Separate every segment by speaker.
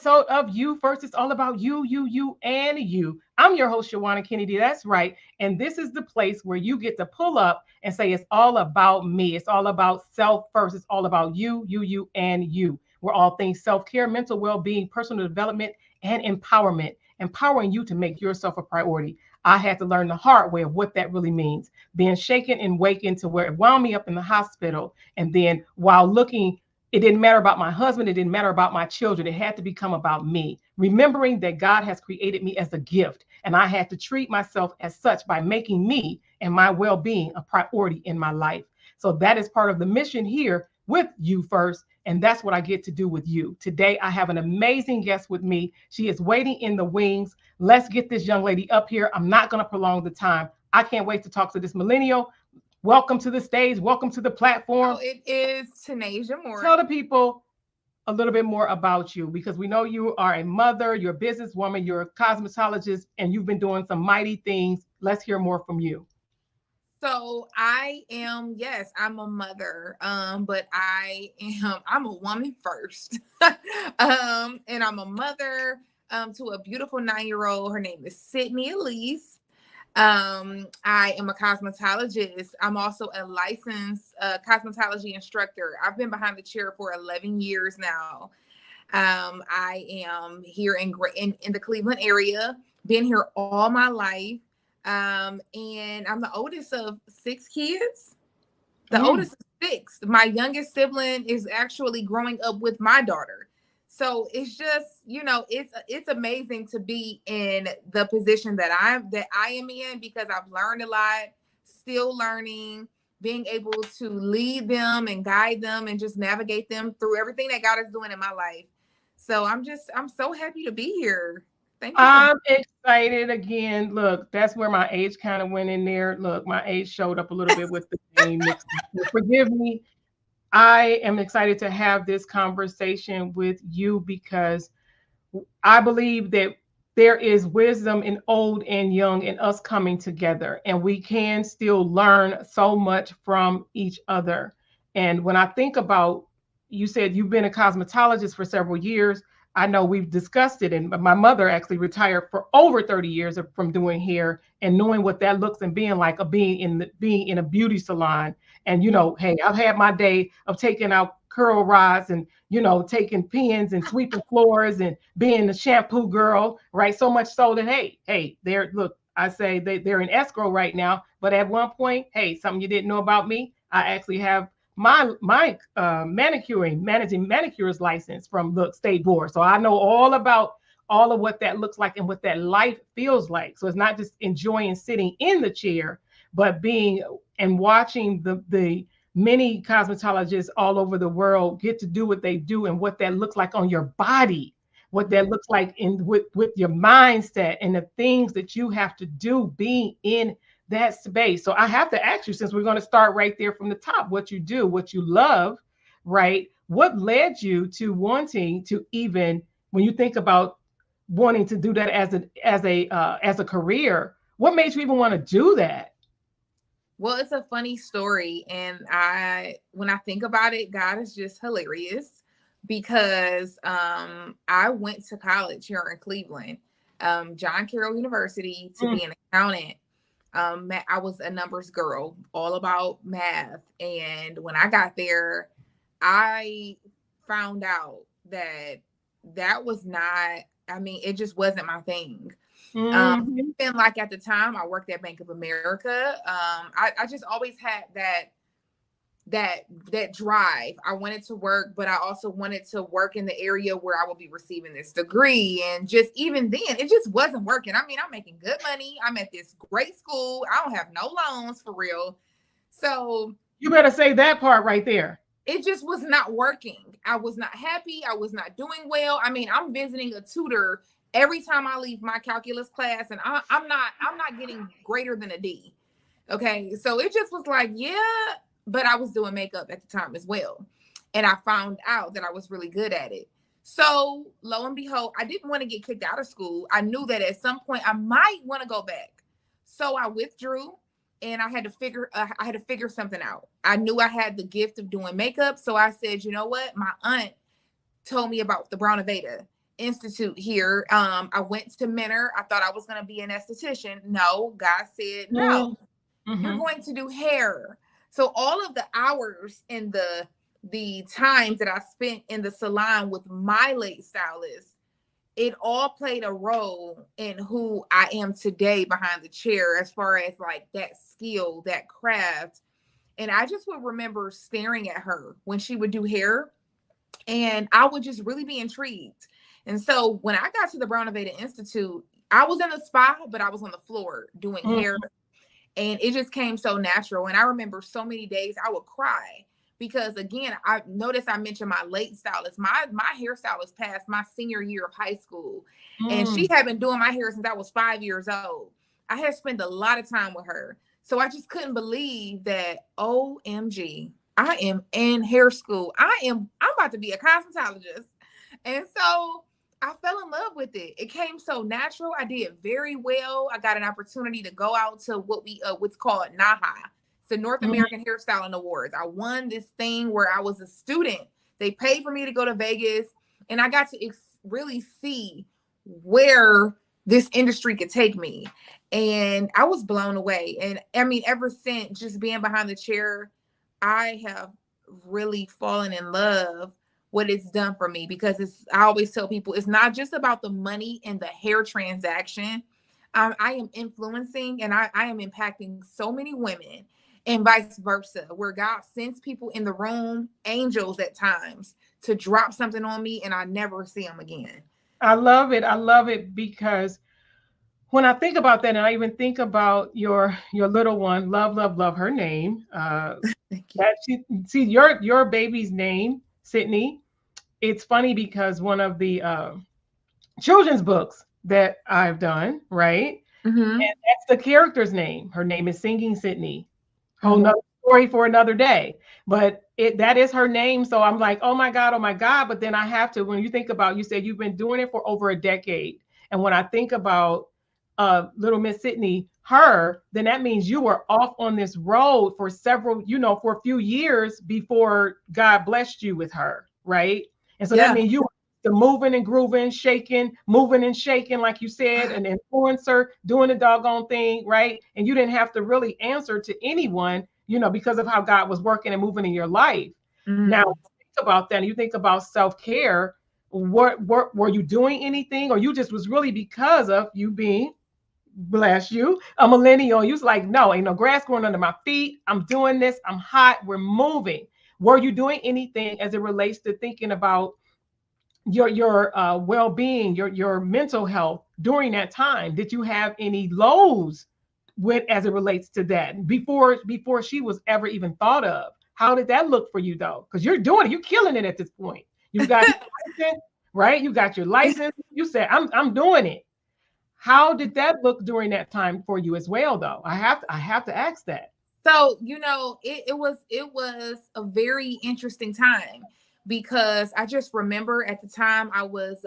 Speaker 1: episode of You First. It's all about you, and you. I'm your host, Shawanna Kennedy. That's right. And this is the place where you get to pull up and say, it's all about me. It's all about self first. It's all about you, and you. We're all things self care, mental well being, personal development, and empowerment, empowering you to make yourself a priority. I had to learn the hard way of what that really means. Being shaken and wakened to where it wound me up in the hospital. And then while looking, it didn't matter about my husband. It didn't matter about my children. It had to become about me, remembering that God has created me as a gift. And I had to treat myself as such by making me and my well being a priority in my life. So that is part of the mission here with You First. And that's what I get to do with you. Today, I have an amazing guest with me. She is waiting in the wings. Let's get this young lady up here. I'm not going to prolong the time. I can't wait to talk to this millennial. Welcome to the stage. Welcome to the platform.
Speaker 2: Oh, it is Tanazia Moore.
Speaker 1: Tell the people a little bit more about you, because we know you are a mother, you're a businesswoman, you're a cosmetologist, and you've been doing some mighty things. Let's hear more from you.
Speaker 2: So yes, I'm a mother. But I'm a woman first. And I'm a mother to a beautiful 9-year-old. Her name is Sydney Elise. I am a cosmetologist. I'm also a licensed cosmetology instructor. I've been behind the chair for 11 years now. I am here in the Cleveland area, been here all my life. And I'm the oldest of 6 kids. The oldest of 6. My youngest sibling is actually growing up with my daughter. So it's just, it's amazing to be in the position that I am in, because I've learned a lot, still learning, being able to lead them and guide them and just navigate them through everything that God is doing in my life. So I'm so happy to be here. Thank you.
Speaker 1: I'm excited again. Look, that's where my age kind of went in there. Look, my age showed up a little bit with the name. Forgive me. I am excited to have this conversation with you, because I believe that there is wisdom in old and young in us coming together, and we can still learn so much from each other. And when I think about, you said you've been a cosmetologist for several years. I know we've discussed it, and my mother actually retired for over 30 years from doing hair, and knowing what that looks and being like, of being in a beauty salon. And hey, I've had my day of taking out curl rods and taking pins and sweeping floors and being the shampoo girl, right? So much so that I say they're in escrow right now. But at one point, hey, something you didn't know about me, I actually have my managing manicures license from the state board. So I know all about all of what that looks like and what that life feels like. So it's not just enjoying sitting in the chair, but being and watching the many cosmetologists all over the world get to do what they do, and what that looks like on your body, what that looks like with your mindset, and the things that you have to do being in that space. So I have to ask you, since we're going to start right there from the top, what you do, what you love, right? What led you to wanting to, even when you think about wanting to do that as a career, what made you even want to do that?
Speaker 2: Well, it's a funny story. And when I think about it, God is just hilarious, because I went to college here in Cleveland, John Carroll University, to be an accountant. I was a numbers girl, all about math. And when I got there, I found out that was not, it just wasn't my thing. And like at the time I worked at Bank of America. I just always had that drive. I wanted to work, but I also wanted to work in the area where I would be receiving this degree. And just even then, it just wasn't working. I'm making good money. I'm at this great school. I don't have no loans, for real. So
Speaker 1: you better say that part right there.
Speaker 2: It just was not working. I was not happy. I was not doing well. I'm visiting a tutor every time I leave my calculus class, and I'm not getting greater than a D. Okay. So it just was like, yeah, but I was doing makeup at the time as well. And I found out that I was really good at it. So lo and behold, I didn't want to get kicked out of school. I knew that at some point I might want to go back. So I withdrew, and I had to figure something out. I knew I had the gift of doing makeup. So I said, you know what? My aunt told me about the Brown Aveda. institute here. I went to Mentor. I thought I was going to be an esthetician. No, God said, no, you're
Speaker 1: Mm-hmm.
Speaker 2: going to do hair. So all of the hours and the times that I spent in the salon with my late stylist, it all played a role in who I am today behind the chair, as far as like that skill, that craft. And I just would remember staring at her when she would do hair, and I would just really be intrigued. And so when I got to the Brown Nevada Institute, I was in the spa, but I was on the floor doing hair, and it just came so natural. And I remember so many days I would cry because, again, I noticed I mentioned my late stylist. My hairstylist passed my senior year of high school, and she had been doing my hair since I was 5 years old. I had spent a lot of time with her, so I just couldn't believe that. OMG, I am in hair school. I'm about to be a cosmetologist, and so I fell in love with it. It came so natural. I did very well. I got an opportunity to go out to what's called NAHA. It's the North American Hairstyling Awards. I won this thing where I was a student. They paid for me to go to Vegas, and I got to really see where this industry could take me. And I was blown away. And I mean, ever since just being behind the chair, I have really fallen in love what it's done for me, because I always tell people it's not just about the money and the hair transaction. I am influencing, and I am impacting so many women, and vice versa, where God sends people in the room, angels at times, to drop something on me, and I never see them again.
Speaker 1: I love it. I love it because when I think about that, and I even think about your little one, love her name.
Speaker 2: Thank you.
Speaker 1: That she see your baby's name, Sydney. It's funny because one of the children's books that I've done, right?
Speaker 2: Mm-hmm.
Speaker 1: And that's the character's name. Her name is Singing Sydney. Whole
Speaker 2: Oh,
Speaker 1: nother story for another day. But that is her name. So I'm like, oh my God, oh my God. But then I have to, when you think about, you said you've been doing it for over a decade. And when I think about little Miss Sydney, her, then that means you were off on this road for several, for a few years before God blessed you with her, right? And so that
Speaker 2: yeah.
Speaker 1: means you were the moving and grooving, shaking, moving and shaking, like you said, an influencer, doing the doggone thing, right? And you didn't have to really answer to anyone, because of how God was working and moving in your life. Now,
Speaker 2: Mm.
Speaker 1: think about that. And you think about self-care. What were you doing anything, or you just was really because of you being, bless you, a millennial? You was like, no, ain't no grass growing under my feet. I'm doing this. I'm hot. We're moving. Were you doing anything as it relates to thinking about your well-being, your mental health during that time? Did you have any lows with as it relates to that before she was ever even thought of? How did that look for you though? Because you're doing it, you're killing it at this point. You got your license, right? You got your license. You said, I'm doing it. How did that look during that time for you as well though? I have to ask that.
Speaker 2: So, it was a very interesting time, because I just remember at the time I was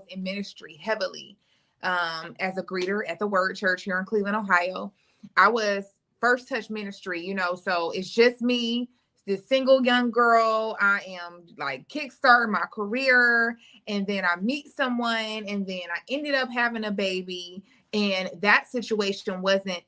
Speaker 2: in ministry heavily, as a greeter at the Word Church here in Cleveland, Ohio. I was first touch ministry, so it's just me, this single young girl. I am like kickstarting my career, and then I meet someone, and then I ended up having a baby, and that situation wasn't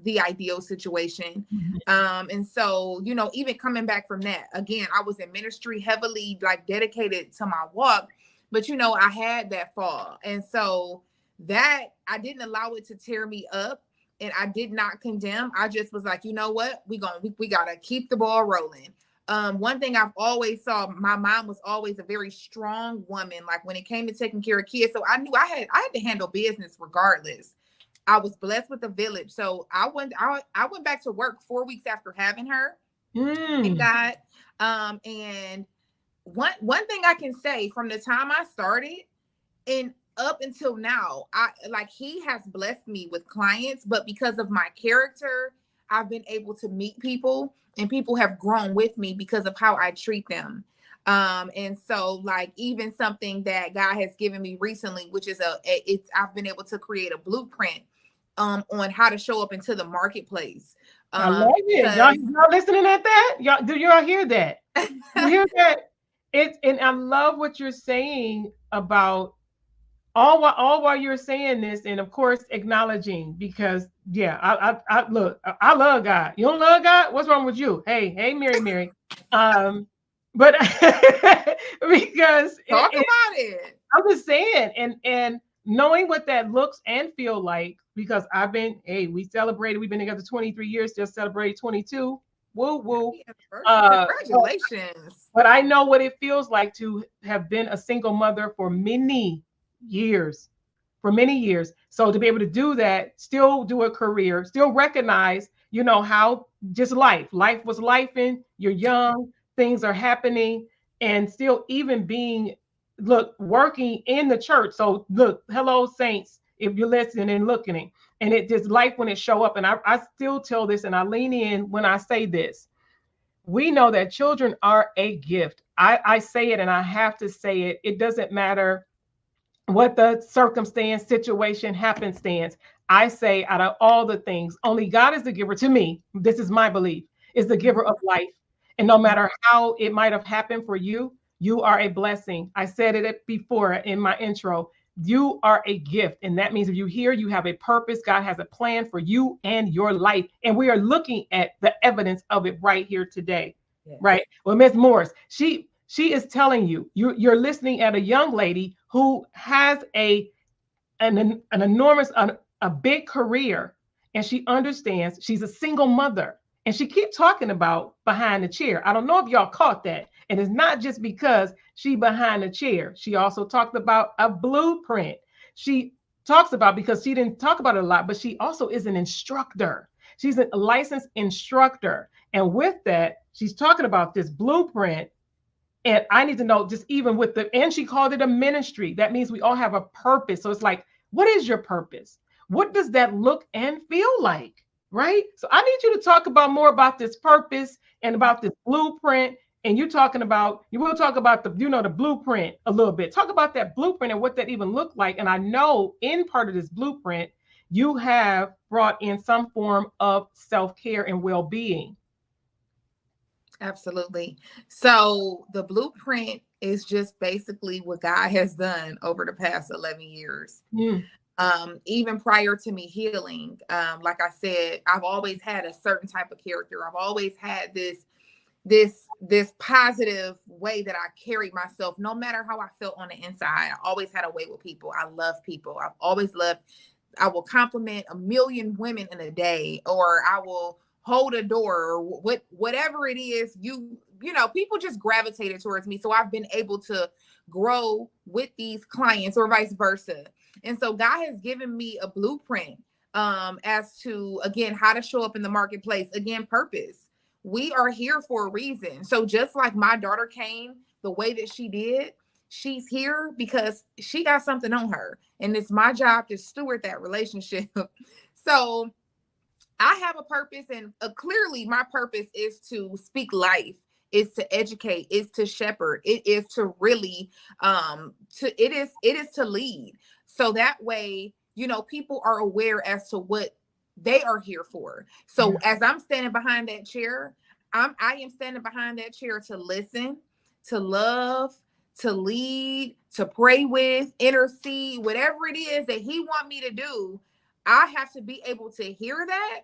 Speaker 2: the ideal situation. And so, even coming back from that, again, I was in ministry heavily, like dedicated to my walk, but I had that fall, and so that I didn't allow it to tear me up, and I did not condemn. I just was like, you know what, we gotta keep the ball rolling. One thing I've always saw, my mom was always a very strong woman, like when it came to taking care of kids. So I knew I had to handle business regardless. I was blessed with a village. So I went back to work 4 weeks after having her. Thank
Speaker 1: Mm,
Speaker 2: God. And one thing I can say, from the time I started and up until now, he has blessed me with clients, but because of my character, I've been able to meet people, and people have grown with me because of how I treat them. And so, like, even something that God has given me recently, which is I've been able to create a blueprint on how to show up into the marketplace.
Speaker 1: I love it. Y'all,
Speaker 2: Because
Speaker 1: y'all listening at that? Y'all, do y'all hear that? You hear that? It's, and I love what you're saying about all while you're saying this, and of course acknowledging, because yeah, I look, I love God. You don't love God? What's wrong with you? Hey, Mary. Um, but because
Speaker 2: Talk about it.
Speaker 1: I'm just saying, and knowing what that looks and feel like, because I've been, hey, we celebrated, we've been together 23 years, just celebrated 22. Woo woo.
Speaker 2: Happy anniversary.
Speaker 1: Uh,
Speaker 2: Congratulations.
Speaker 1: but I know what it feels like to have been a single mother for many years, for many years. So to be able to do that, still do a career, still recognize, how just life was life, and you're young, things are happening, and still even being, look, working in the church. So look, hello saints, if you're listening and looking, and it just life when it show up. And I still tell this, and I lean in when I say this. We know that children are a gift. I say it, and I have to say it. It doesn't matter what the circumstance, situation, happenstance. I say, out of all the things, only God is the giver to me. This is my belief, is the giver of life. And no matter how it might have happened for you, you are a blessing. I said it before in my intro. You are a gift. And that means if you hear, you have a purpose. God has a plan for you and your life. And we are looking at the evidence of it right here today. Yes. Right. Well, Miss Morris, she is telling you, you're listening at a young lady who has an enormous, a big career, and she understands she's a single mother. And she keeps talking about behind the chair. I don't know if y'all caught that. And it's not just because she behind the chair. She also talked about a blueprint. She talks about, because she didn't talk about it a lot, but she also is an instructor. She's a licensed instructor. And with that, she's talking about this blueprint. And I need to know, just even with and she called it a ministry. That means we all have a purpose. So it's like, what is your purpose? What does that look and feel like? Right? So I need you to talk about more about this purpose and about this blueprint. And you will talk about the blueprint a little bit. Talk about that blueprint and what that even looked like. And I know in part of this blueprint, you have brought in some form of self-care and well-being.
Speaker 2: Absolutely. So the blueprint is just basically what God has done over the past 11 years.
Speaker 1: Mm.
Speaker 2: Even prior to me healing, like I said, I've always had a certain type of character. I've always had this positive way that I carried myself, no matter how I felt on the inside. I always had a way with people. I love people. I've always loved. I will compliment a million women in a day, or I will hold a door, or whatever it is, people just gravitated towards me. So I've been able to grow with these clients, or vice versa. And so God has given me a blueprint as to, again, how to show up in the marketplace. Again, purpose. We are here for a reason. So just like my daughter came the way that she did, she's here because she got something on her. And it's my job to steward that relationship. So I have a purpose, and clearly my purpose is to speak life, is to educate, is to shepherd, it is to really it is to lead. So that way, people are aware as to what they are here for. So as I'm standing behind that chair, I am standing behind that chair to listen, to love, to lead, to pray with, intercede, whatever it is that he want me to do. I have to be able to hear that,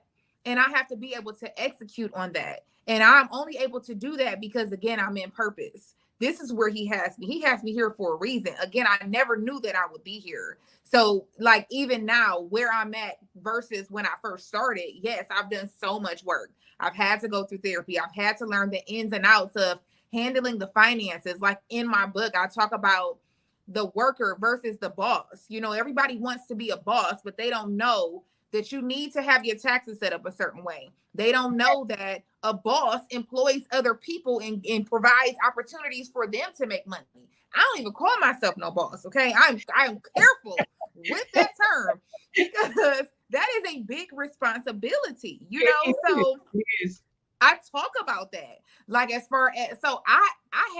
Speaker 2: and I have to be able to execute on that. And I'm only able to do that because, again, I'm in purpose. This is where he has me. He has me here for a reason. Again, I never knew that I would be here. So like, even now where I'm at versus when I first started, yes, I've done so much work. I've had to go through therapy. I've had to learn the ins and outs of handling the finances. Like in my book, I talk about the worker versus the boss. Everybody wants to be a boss, but they don't know that you need to have your taxes set up a certain way. They don't know that a boss employs other people and provides opportunities for them to make money. I don't even call myself no boss, okay? I'm careful with that term, because that is a big responsibility, So I talk about that. Like, as far as, so I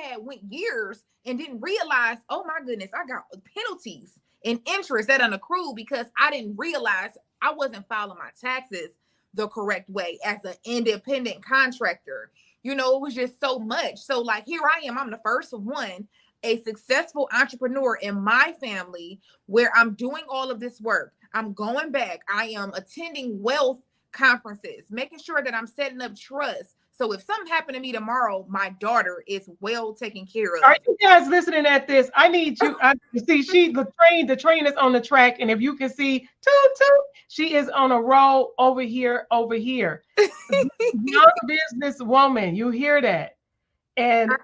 Speaker 2: had went years and didn't realize, oh my goodness, I got penalties and interest that unaccrued because I didn't realize I wasn't filing my taxes the correct way as an independent contractor. You know, it was just so much. So like here I am, I'm the first one, a successful entrepreneur in my family, where I'm doing all of this work. I'm going back. I am attending wealth conferences, making sure that I'm setting up trust. So if something happened to me tomorrow, my daughter is well taken care
Speaker 1: Are
Speaker 2: of.
Speaker 1: you guys listening at this? I need you. You see, the train is on the track, and if you can see, toot toot, she is on a roll over here, over here. Young business woman, you hear that? And that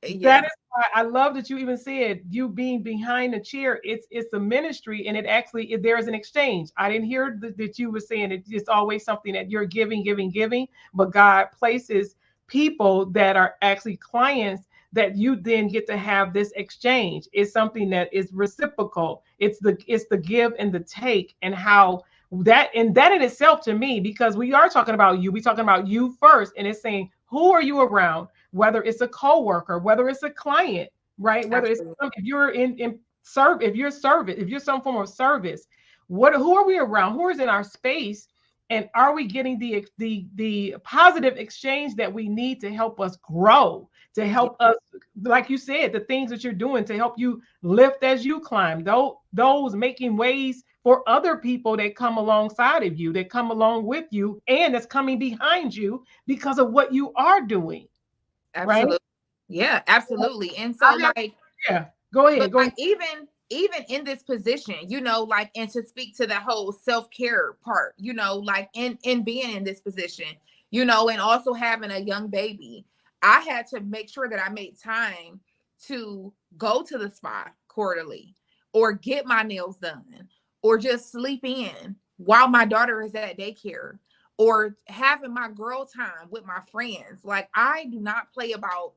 Speaker 2: Yeah,
Speaker 1: is why I love that you even said you being behind the chair. It's a ministry, and it actually there is an exchange. I didn't hear that you were saying it's always something that you're giving, giving, giving, but God places people that are actually clients that you then get to have this exchange. It's something that is reciprocal. It's the give and the take, and how that in itself to me, because we are talking about you, we talking about you first, and it's saying who are you around, whether it's a coworker, whether it's a client, right? Whether it's
Speaker 2: absolutely.
Speaker 1: if you're in serve, if you're service, if you're some form of service, who are we around? Who is in our space? And are we getting the positive exchange that we need to help us grow, to
Speaker 2: Yeah,
Speaker 1: help us, like you said, the things that you're doing to help you lift as you climb, those making ways for other people that come alongside of you, that come along with you, and that's coming behind you because of what you are doing, right?
Speaker 2: absolutely. Yeah, absolutely. And so
Speaker 1: I have,
Speaker 2: like,
Speaker 1: yeah. Go
Speaker 2: but
Speaker 1: ahead. Go ahead.
Speaker 2: like even in this position, you know, like, and to speak to the whole self-care part, you know, like in being in this position, you know, and also having a young baby, I had to make sure that I made time to go to the spa quarterly, or get my nails done, or just sleep in while my daughter is at daycare, or having my girl time with my friends. Like, I do not play about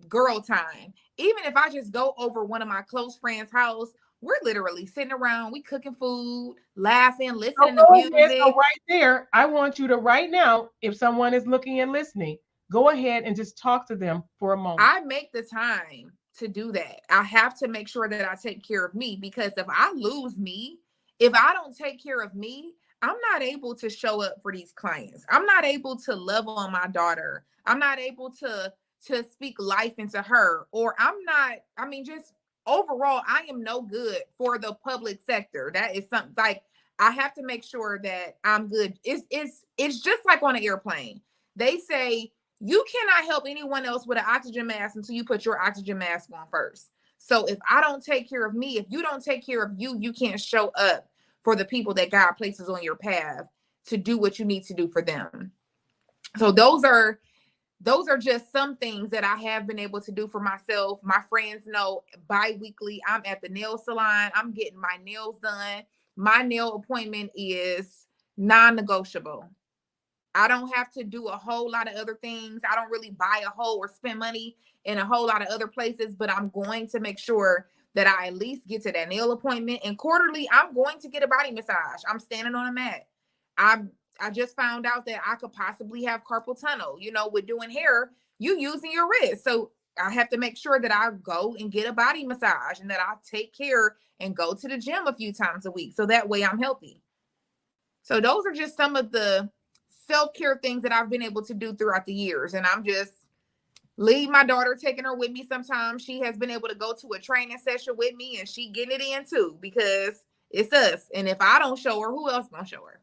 Speaker 2: girl time. Even if I just go over one of my close friends' house, we're literally sitting around, we cooking food, laughing,
Speaker 1: So
Speaker 2: listening to
Speaker 1: go ahead. So
Speaker 2: music.
Speaker 1: right there, I want you to right now, if someone is looking and listening, go ahead and just talk to them for a moment.
Speaker 2: I make the time to do that. I have to make sure that I take care of me, because if I lose me, if I don't take care of me, I'm not able to show up for these clients. I'm not able to love on my daughter. I'm not able to speak life into her, or I'm not, I mean, just overall, I am no good for the public sector. That is something like, I have to make sure that I'm good. It's just like on an airplane. They say you cannot help anyone else with an oxygen mask until you put your oxygen mask on first. So if I don't take care of me, if you don't take care of you, you can't show up for the people that God places on your path to do what you need to do for them. So those are just some things that I have been able to do for myself. My friends know bi-weekly I'm at the nail salon. I'm getting my nails done. My nail appointment is non-negotiable. I don't have to do a whole lot of other things. I don't really buy a whole or spend money in a whole lot of other places, but I'm going to make sure that I at least get to that nail appointment. And quarterly, I'm going to get a body massage. I'm standing on a mat. I I just found out that I could possibly have carpal tunnel. You know, with doing hair, you using your wrist. So I have to make sure that I go and get a body massage, and that I take care and go to the gym a few times a week. So that way I'm healthy. So those are just some of the self-care things that I've been able to do throughout the years. And I'm just leave my daughter, taking her with me sometimes. She has been able to go to a training session with me, and she getting it in too, because it's us. And if I don't show her, who else gonna show her?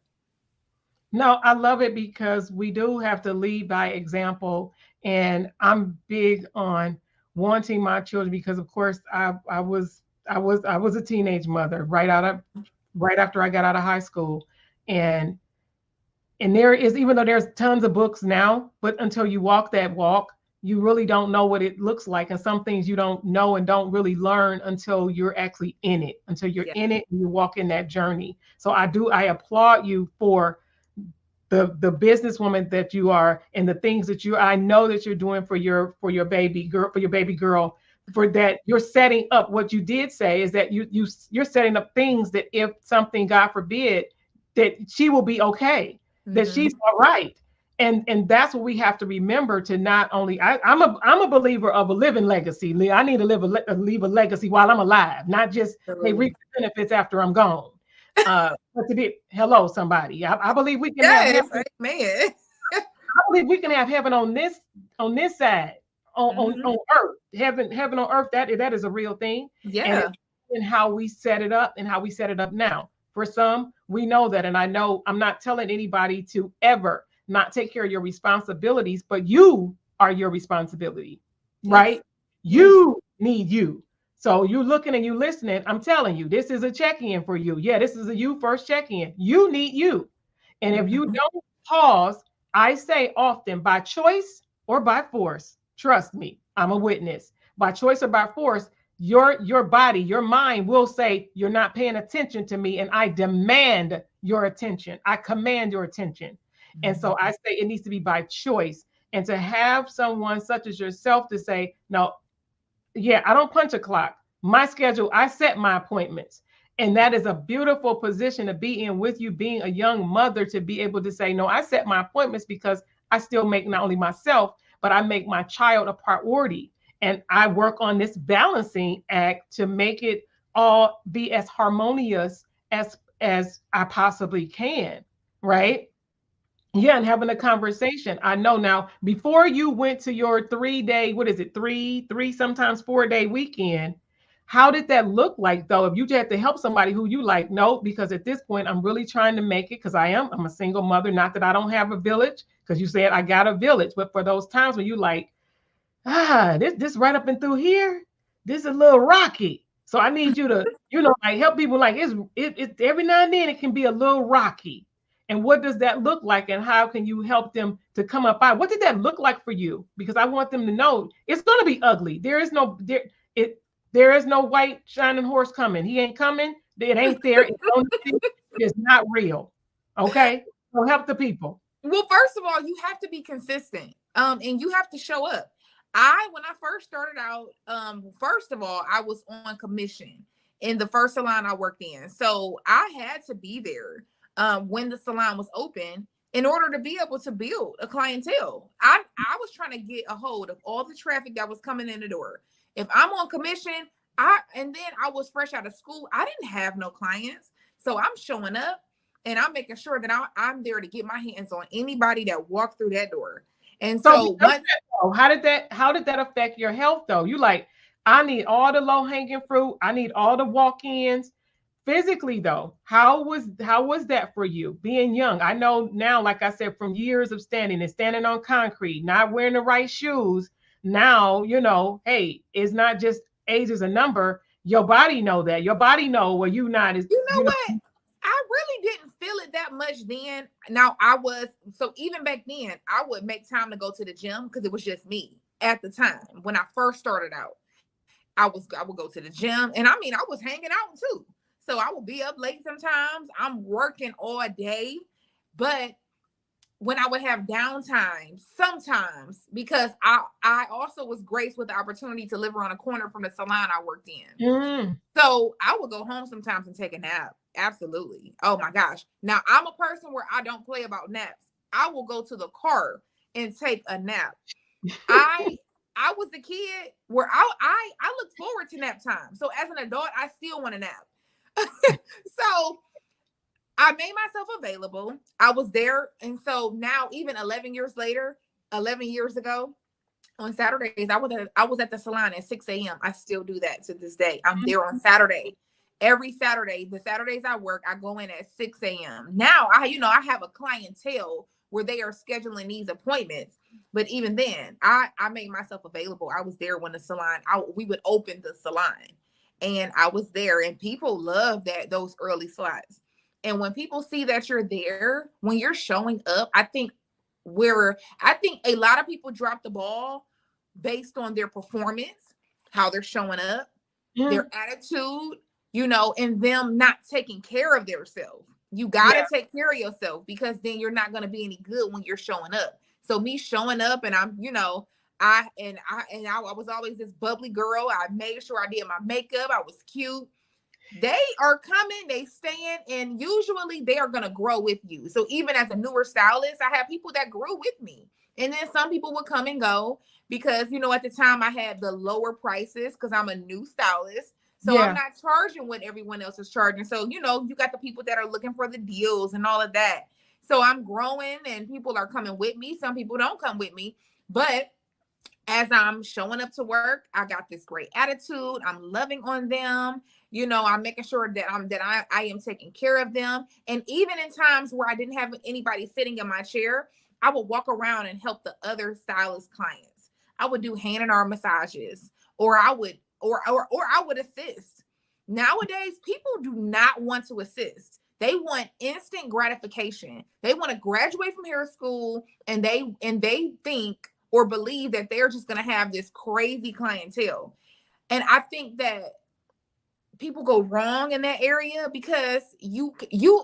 Speaker 1: No, I love it because we do have to lead by example. And I'm big on wanting my children because of course I was a teenage mother right after I got out of high school. And there is, even though there's tons of books now, but until you walk that walk, you really don't know what it looks like. And some things you don't know and don't really learn until you're actually in it, until you're
Speaker 2: Yeah.
Speaker 1: in it and you walk in that journey. So I applaud you for the businesswoman that you are, and the things that I know that you're doing for your baby girl, for that you're setting up. What you did say is that you're setting up things that if something, God forbid, that she will be okay, that
Speaker 2: Mm-hmm.
Speaker 1: she's all right. And that's what we have to remember, to not only I'm a believer of a living legacy. I need to leave a legacy while I'm alive, not just they reap
Speaker 2: Absolutely.
Speaker 1: the benefits after I'm gone. But to be, hello, somebody. I believe we can have
Speaker 2: Yes,
Speaker 1: heaven.
Speaker 2: amen.
Speaker 1: I believe we can have heaven on this. on this side,
Speaker 2: Hmm.
Speaker 1: on earth, heaven on earth, that is a real thing. And
Speaker 2: Yeah.
Speaker 1: it's in how we set it up and how we set it up now. For some, we know that. And I know I'm not telling anybody to ever not take care of your responsibilities, but you are your responsibility,
Speaker 2: Yes.
Speaker 1: right?
Speaker 2: Yes.
Speaker 1: You need you. So you looking and you listening, I'm telling you, this is a check-in for you. Yeah, this is a you first check-in. You need you. And if you
Speaker 2: Mhm.
Speaker 1: don't pause, I say often by choice or by force, trust me, I'm a witness. By choice or by force, your body, your mind will say you're not paying attention to me and I demand your attention. I command your attention. And so I
Speaker 2: Mhm.
Speaker 1: say it needs to be by choice. And to have someone such as yourself to say, no, yeah, I don't punch a clock. My schedule, I set my appointments. And that is a beautiful position to be in with you being a young mother to be able to say, no, I set my appointments because I still make not only myself, but I make my child a priority. And I work on this balancing act to make it all be as harmonious as I possibly can. Right. Yeah, and having a conversation. I know now, before you went to your 3 day, what is it, sometimes 4 day weekend, how did that look like though? If you had to help somebody who you like, no, because at this point I'm really trying to make it because I'm a single mother. Not that I don't have a village, because you said I got a village, but for those times when you like, this right up and through here, this is a little rocky. So I need you to, like help people like it every now and then it can be a little rocky. And what does that look like? And how can you help them to come up out? What did that look like for you? Because I want them to know it's gonna be ugly. There is no white shining horse coming. He ain't coming. It ain't there. It's not real. Okay. So help the people.
Speaker 2: Well, first of all, you have to be consistent. And you have to show up. When I first started out, first of all, I was on commission in the first salon I worked in. So I had to be there when the salon was open in order to be able to build a clientele. I was trying to get a hold of all the traffic that was coming in the door. If I'm on commission, and then I was fresh out of school, I didn't have no clients. So I'm showing up and I'm making sure that I'm there to get my hands on anybody that walked through that door. And
Speaker 1: So
Speaker 2: so
Speaker 1: because of
Speaker 2: once
Speaker 1: that, though, how did that affect your health though? You like, I need all the low hanging fruit. I need all the walk-ins. Physically though, how was that for you being young? I know now, like I said, from years of standing and standing on concrete, not wearing the right shoes. Now, hey, it's not just age is a number. Your body know that. Your body know where you not is,
Speaker 2: you know what? I really didn't feel it that much then. Now so even back then, I would make time to go to the gym because it was just me at the time when I first started out. I would go to the gym, and I mean I was hanging out too. So I would be up late sometimes. I'm working all day, but when I would have downtime sometimes because I also was graced with the opportunity to live around a corner from the salon I worked in.
Speaker 1: Mm.
Speaker 2: So I would go home sometimes and take a nap. Absolutely. Oh my gosh. Now I'm a person where I don't play about naps. I will go to the car and take a nap. I I was the kid where I look forward to nap time. So as an adult, I still want to nap. So I made myself available. I was there. And so now, even 11 years later, 11 years ago, on Saturdays, I was at the salon at 6 a.m. I still do that to this day. I'm there on Saturday. Every Saturday, the Saturdays I work, I go in at 6 a.m. Now I have a clientele where they are scheduling these appointments. But even then, I made myself available. I was there when we would open the salon. And I was there, and people love those early slots. And when people see that you're there, when you're showing up, I think a lot of people drop the ball based on their performance, how they're showing up, their
Speaker 1: Mm.
Speaker 2: attitude, and them not taking care of themselves. You got
Speaker 1: Yeah.
Speaker 2: to take care of yourself because then you're not going to be any good when you're showing up. So me showing up and I was always this bubbly girl. I made sure I did my makeup. I was cute. They are coming, they staying, and usually they are gonna grow with you. So even as a newer stylist, I have people that grew with me. And then some people would come and go because at the time I had the lower prices because I'm a new stylist. So I'm
Speaker 1: Yeah.
Speaker 2: not charging what everyone else is charging. So, you got the people that are looking for the deals and all of that. So I'm growing and people are coming with me. Some people don't come with me, but as I'm showing up to work, I got this great attitude. I'm loving on them. I'm making sure that I am taking care of them. And even in times where I didn't have anybody sitting in my chair, I would walk around and help the other stylist clients. I would do hand and arm massages, or I would assist. Nowadays, people do not want to assist. They want instant gratification. They want to graduate from hair school, and they think or believe that they're just going to have this crazy clientele. And I think that people go wrong in that area, because you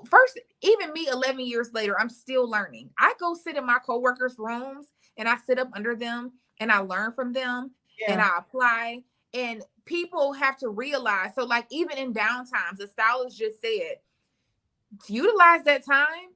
Speaker 2: first, even me 11 years later, I'm still learning. I go sit in my coworkers' rooms and I sit up under them and I learn from them and
Speaker 1: Yeah.
Speaker 2: I apply. And people have to realize, so like even in downtimes, the stylist just said, to utilize that time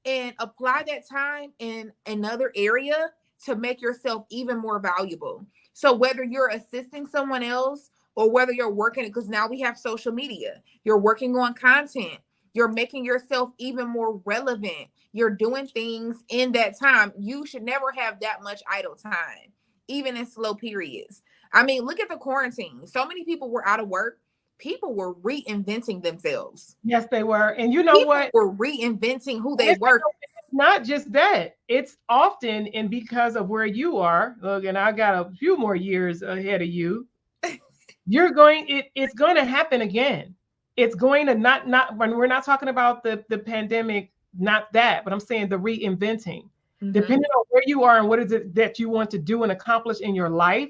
Speaker 2: and apply that time in another area to make yourself even more valuable. So whether you're assisting someone else or whether you're working, because now we have social media, you're working on content, you're making yourself even more relevant, you're doing things in that time. You should never have that much idle time, even in slow periods. I mean, look at the quarantine. So many people were out of work. People were reinventing themselves.
Speaker 1: Yes, they were. And you know
Speaker 2: People
Speaker 1: what?
Speaker 2: were reinventing who
Speaker 1: And
Speaker 2: they were.
Speaker 1: it's not just that. It's often, and because of where you are, look, and I got a few more years ahead of you, it's going to happen again. It's going to not when we're not talking about the pandemic, not that, but I'm saying the reinventing.
Speaker 2: Mm-hmm.
Speaker 1: Depending on where you are and what is it that you want to do and accomplish in your life,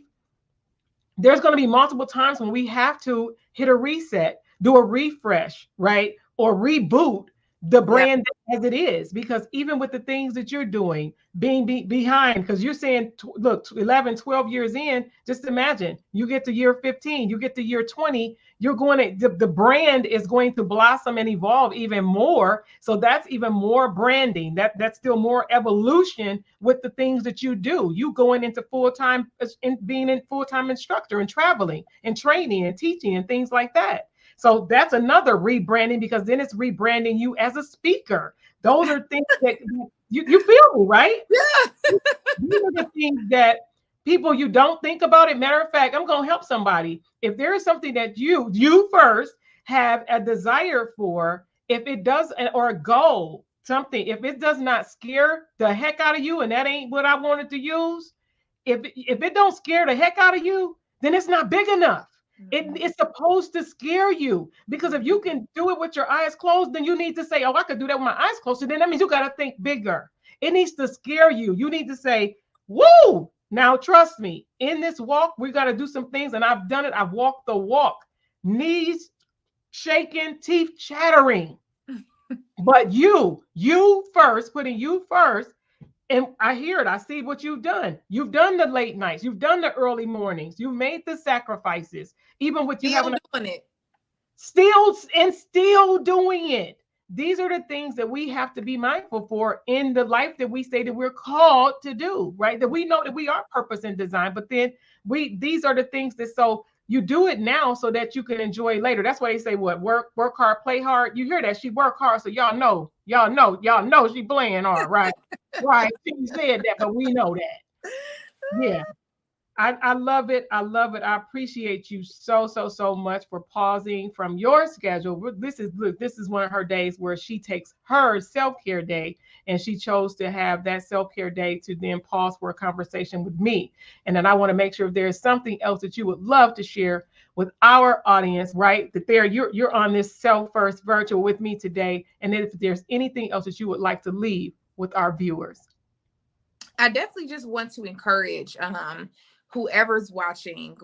Speaker 1: there's going to be multiple times when we have to hit a reset, do a refresh, right? Or reboot the
Speaker 2: Yeah.
Speaker 1: brand as it is. Because even with the things that you're doing, being behind, because you're saying, look, 11, 12 years in, just imagine you get to year 15, you get to year 20, you're going to, the brand is going to blossom and evolve even more. So that's even more branding. That's still more evolution with the things that you do. You going into full-time, in being in full-time instructor and traveling and training and teaching and things like that. So that's another rebranding, because then it's rebranding you as a speaker. Those are things that you feel me, right?
Speaker 2: Yeah.
Speaker 1: These are the things that people, you don't think about it. Matter of fact, I'm going to help somebody. If there is something that you first have a desire for, if it does, or a goal, something, if it does not scare the heck out of you, and that ain't what I wanted to use, if it don't scare the heck out of you, then it's not big enough. It's supposed to scare you, because if you can do it with your eyes closed, then you need to say, oh, I could do that with my eyes closed. So then that means you got to think bigger. It needs to scare you. You need to say, woo, now trust me, in this walk, we got to do some things. And I've done it. I've walked the walk, knees shaking, teeth chattering. But you first, putting you first. And I hear it. I see what you've done. You've done the late nights. You've done the early mornings. You made the sacrifices, even with you
Speaker 2: Still
Speaker 1: having a,
Speaker 2: doing it.
Speaker 1: still doing it. These are the things that we have to be mindful for in the life that we say that we're called to do, right? That we know that we are purpose and design, but then these are the things that, so you do it now so that you can enjoy later. That's why they say, what, work hard, play hard. You hear that? She work hard, so y'all know she playing hard, right? Right. She said that, but we know that. Yeah. I love it. I love it. I appreciate you so much for pausing from your schedule. This is one of her days where she takes her self-care day, and she chose to have that self-care day to then pause for a conversation with me. And then I want to make sure if there's something else that you would love to share with our audience, right? That you're on this Self First virtual with me today. And then if there's anything else that you would like to leave with our viewers.
Speaker 2: I definitely just want to encourage whoever's watching,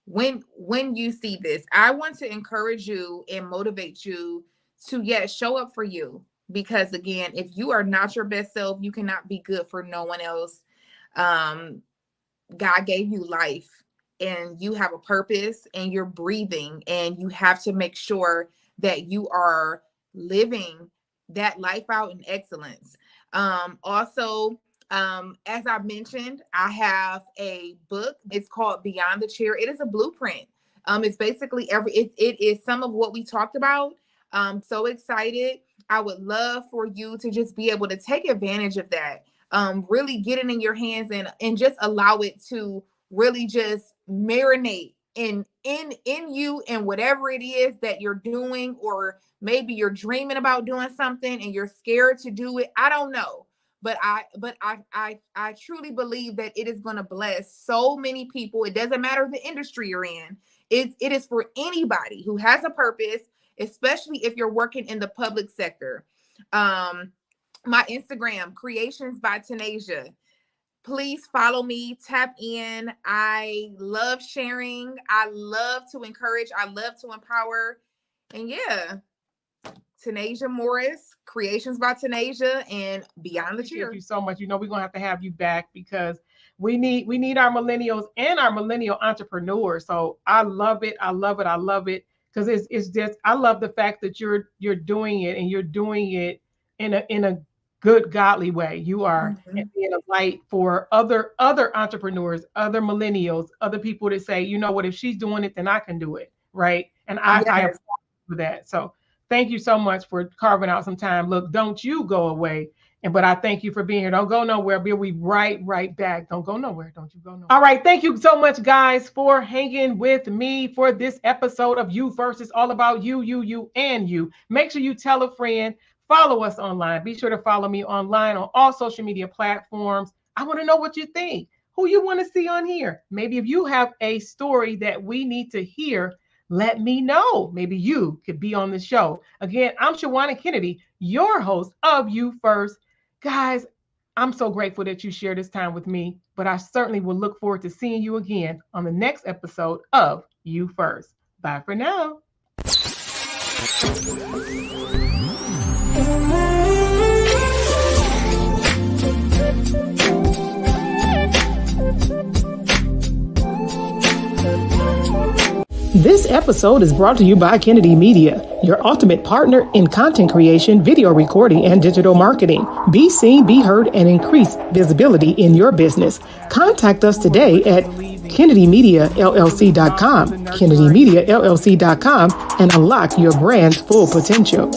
Speaker 2: when you see this, I want to encourage you and motivate you to, yes, show up for you, because again, if you are not your best self, you cannot be good for no one else. um God gave you life, and you have a purpose, and you're breathing, and you have to make sure that you are living that life out in excellence. Also, as I mentioned, I have a book. It's called Beyond the Chair. It is a blueprint. It's basically it is some of what we talked about. So excited. I would love for you to just be able to take advantage of that. really get it in your hands and just allow it to really just marinate in you and whatever it is that you're doing, or maybe you're dreaming about doing something and you're scared to do it. I don't know. But I truly believe that it is going to bless so many people. It doesn't matter the industry you're in. It is for anybody who has a purpose, especially if you're working in the public sector. My Instagram, Creations by Tanazia. Please follow me, tap in. I love sharing. I love to encourage. I love to empower. And yeah, Tanazia Morris, Creations by Tanazia, and Beyond the Cheer.
Speaker 1: Thank you so much. We're going to have you back because we need our millennials and our millennial entrepreneurs. So I love it. I love it. I love it because it's just, I love the fact that you're doing it, and you're doing it in a good godly way. You are being a light for other entrepreneurs, other millennials, other people that say, you know what, if she's doing it, then I can do it, right? And I applaud you for that. So thank you so much for carving out some time. Look, don't you go away. But I thank you for being here. Don't go nowhere. We'll be right back. Don't go nowhere. Don't you go nowhere. All right. Thank you so much, guys, for hanging with me for this episode of You First. It's all about you, and you. Make sure you tell a friend. Follow us online. Be sure to follow me online on all social media platforms. I want to know what you think, who you want to see on here. Maybe if you have a story that we need to hear, let me know. Maybe you could be on the show. Again, I'm Shawanna Kennedy, your host of You First. Guys, I'm so grateful that you share this time with me, but I certainly will look forward to seeing you again on the next episode of You First. Bye for now. This episode is brought to you by Kennedy Media, your ultimate partner in content creation, video recording, and digital marketing. Be seen, be heard, and increase visibility in your business. Contact us today at KennedyMediaLLC.com, KennedyMediaLLC.com, and unlock your brand's full potential.